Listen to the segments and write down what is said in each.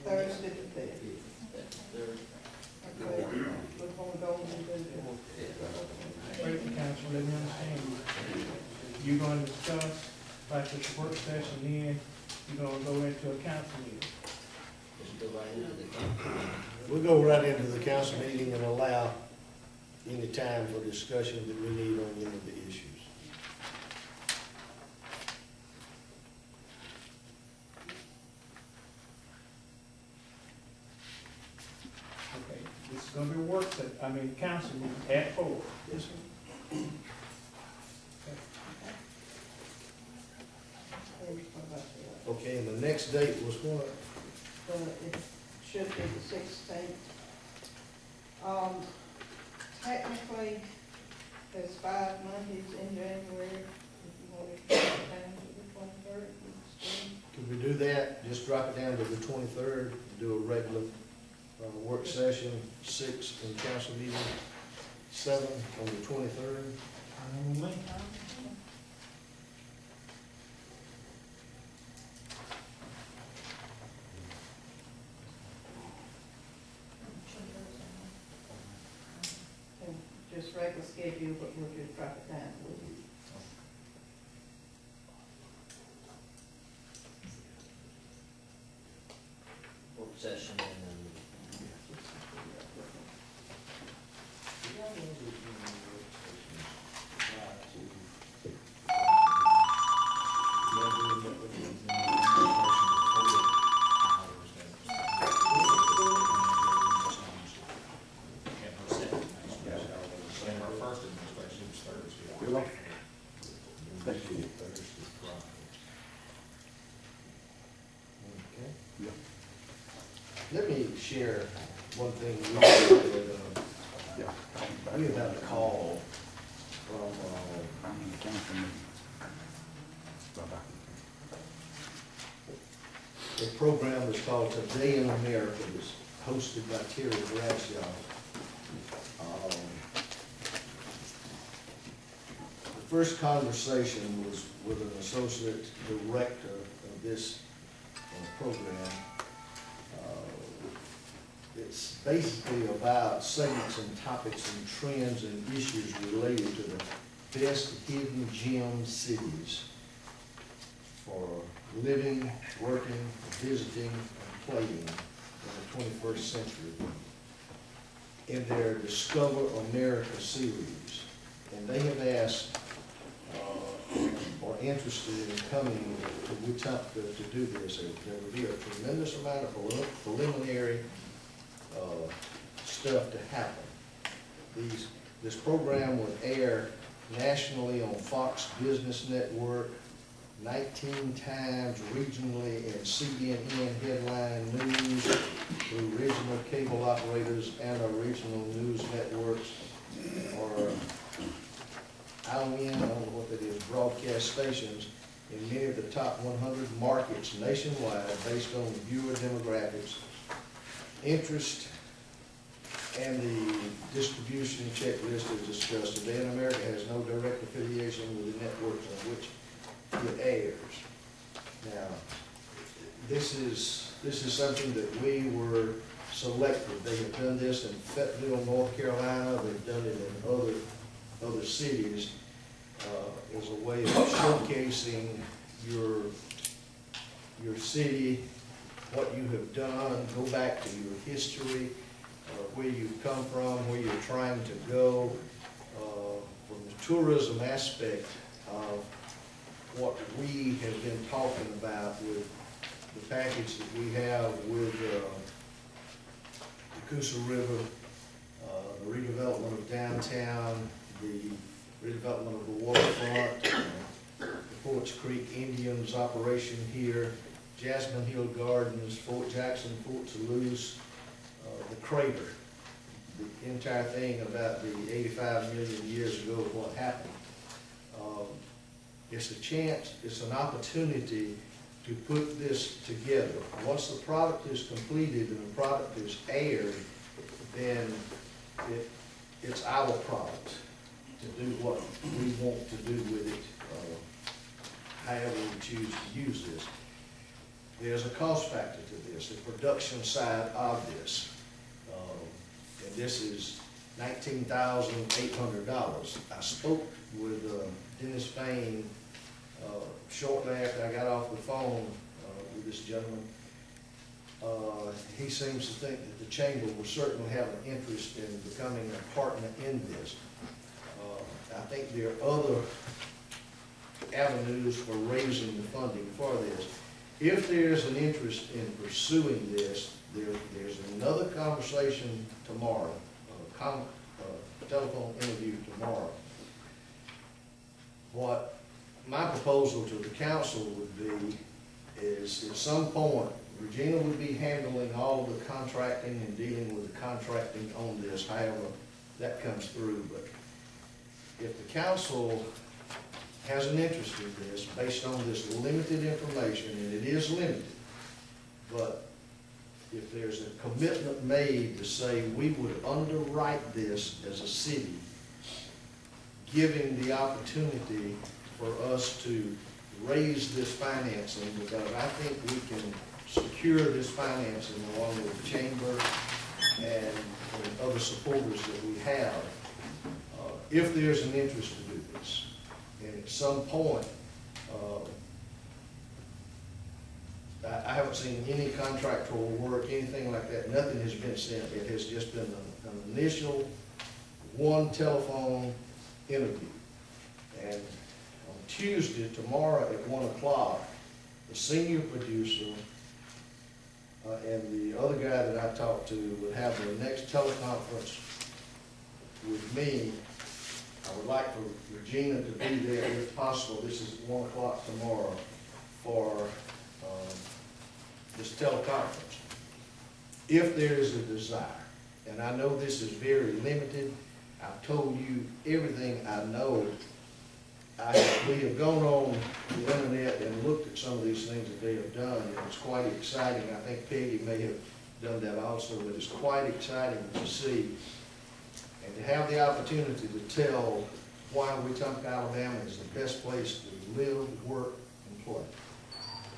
Thursday the 5th. Okay, we're gonna go and do that. Break the council, let me understand. You're gonna discuss, like this work session, then you're gonna go into a council meeting. We'll go right into the council meeting and allow any time for discussion that we need on any of the issues. Okay, this is gonna be a work council meeting at 4. Yes, sir. Okay, and the next date was what? It should be the 16th. Technically, there's 5 Mondays in January. If you want to drop it down to the 23rd, Could we do that? Just drop it down to the 23rd, do a regular work session, 6 in council meeting, 7 on the 23rd. just regular schedule, but we'll just drop it down with you. Work session and then. Let me share one thing. We have had a call from a program that's called Today in America. It's hosted by Terry Bradshaw. The first conversation was with an associate director of this program. It's basically about segments and topics and trends and issues related to the best hidden gem cities for living, working, visiting, and playing in the 21st century in their Discover America series. And they have asked or interested in coming to Wetumpka to do this. There will be a tremendous amount of preliminary stuff to happen. This program would air nationally on Fox Business Network, 19 times regionally in CNN headline news through regional cable operators and our regional news networks, or ION, I don't know what that is, broadcast stations in many of the top 100 markets nationwide based on viewer demographics, interest, and the distribution checklist is discussed. Today in America has no direct affiliation with the networks on which it airs. Now, this is something that we were selected. They have done this in Fayetteville, North Carolina. They've done it in other cities as a way of showcasing your city, what you have done, go back to your history, where you've come from, where you're trying to go, from the tourism aspect of what we have been talking about with the package that we have with the Coosa River, the redevelopment of downtown, the redevelopment of the waterfront, the Forts Creek Indians operation here, Jasmine Hill Gardens, Fort Jackson, Fort Toulouse, the crater, the entire thing about the 85 million years ago of what happened. It's a chance, it's an opportunity to put this together. Once the product is completed and the product is aired, then it's our product to do what we want to do with it, however we choose to use this. there's a cost factor to this, the production side of this. And this is $19,800. I spoke with Dennis Fain shortly after I got off the phone with this gentleman. He seems to think that the chamber will certainly have an interest in becoming a partner in this. I think there are other avenues for raising the funding for this. If there's an interest in pursuing this, there's another conversation tomorrow, telephone interview tomorrow. What my proposal to the council would be is at some point, Regina would be handling all of the contracting and dealing with the contracting on this, however that comes through. But if the council has an interest in this, based on this limited information, and it is limited, but if there's a commitment made to say we would underwrite this as a city, giving the opportunity for us to raise this financing, because I think we can secure this financing along with the chamber and other supporters that we have, if there's an interest to do this. And at some point, I haven't seen any contractual work, anything like that. Nothing has been sent. It has just been an initial one telephone interview. And on Tuesday, tomorrow at 1 o'clock, the senior producer and the other guy that I talked to would have their next teleconference with me. I would like for Regina to be there if possible. This is at 1 o'clock tomorrow for this teleconference. If there is a desire, and I know this is very limited, I've told you everything I know. We have gone on the internet and looked at some of these things that they have done, and it's quite exciting. I think Peggy may have done that also, but it's quite exciting to see and to have the opportunity to tell why Wetumpka, Alabama is the best place to live, work, and play.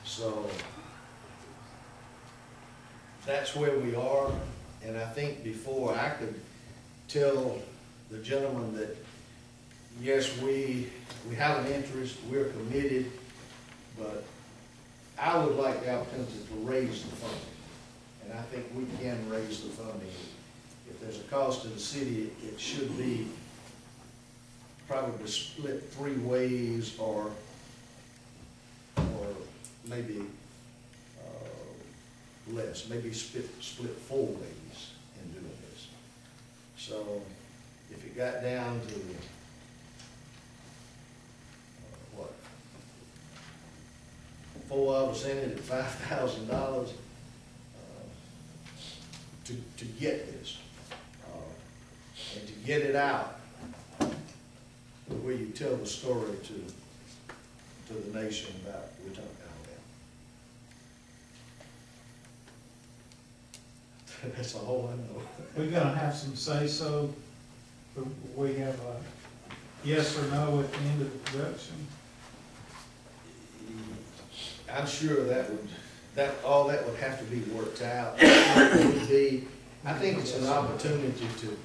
So that's where we are, and I think before I could tell the gentleman that yes, we have an interest, we're committed, but I would like the opportunity to raise the funding. And I think we can raise the funding. If there's a cost to the city, it should be probably split 3 ways or maybe less, maybe split 4 ways in doing this. So if it got down to what, 4 of us in it at $5,000 to get this, and to get it out where you tell the story to the nation about Wetumpka, Alabama. That's all I know. We're gonna have some say-so, but we have a yes or no at the end of the production. I'm sure all that would have to be worked out. It would be, I think it's an opportunity to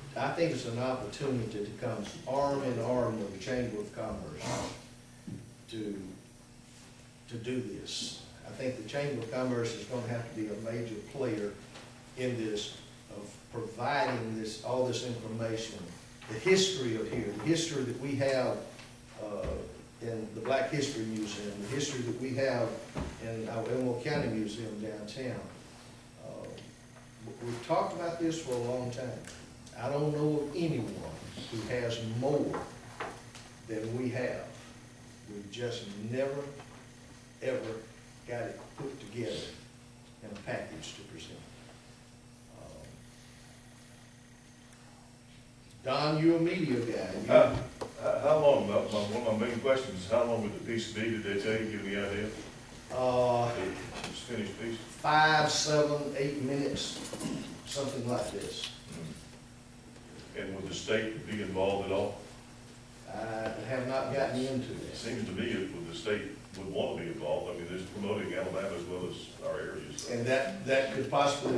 come arm in arm with the Chamber of Commerce to do this. I think the Chamber of Commerce is going to have to be a major player in this, of providing all this information, the history of here, the history that we have in the Black History Museum, the history that we have in our Elmore County Museum downtown. We've talked about this for a long time. I don't know of anyone who has more than we have. We've just never, ever got it put together in a package to present. Don, you're a media guy. How long, one of my main questions is how long would the piece be? Did they tell you, give me an idea? It's finished piece? 5, 7, 8 minutes, something like this. And would the state be involved at all? I have not gotten into It this. seems to me if the state would want to be involved, I mean, there's promoting Alabama as well as our areas. So. And that could possibly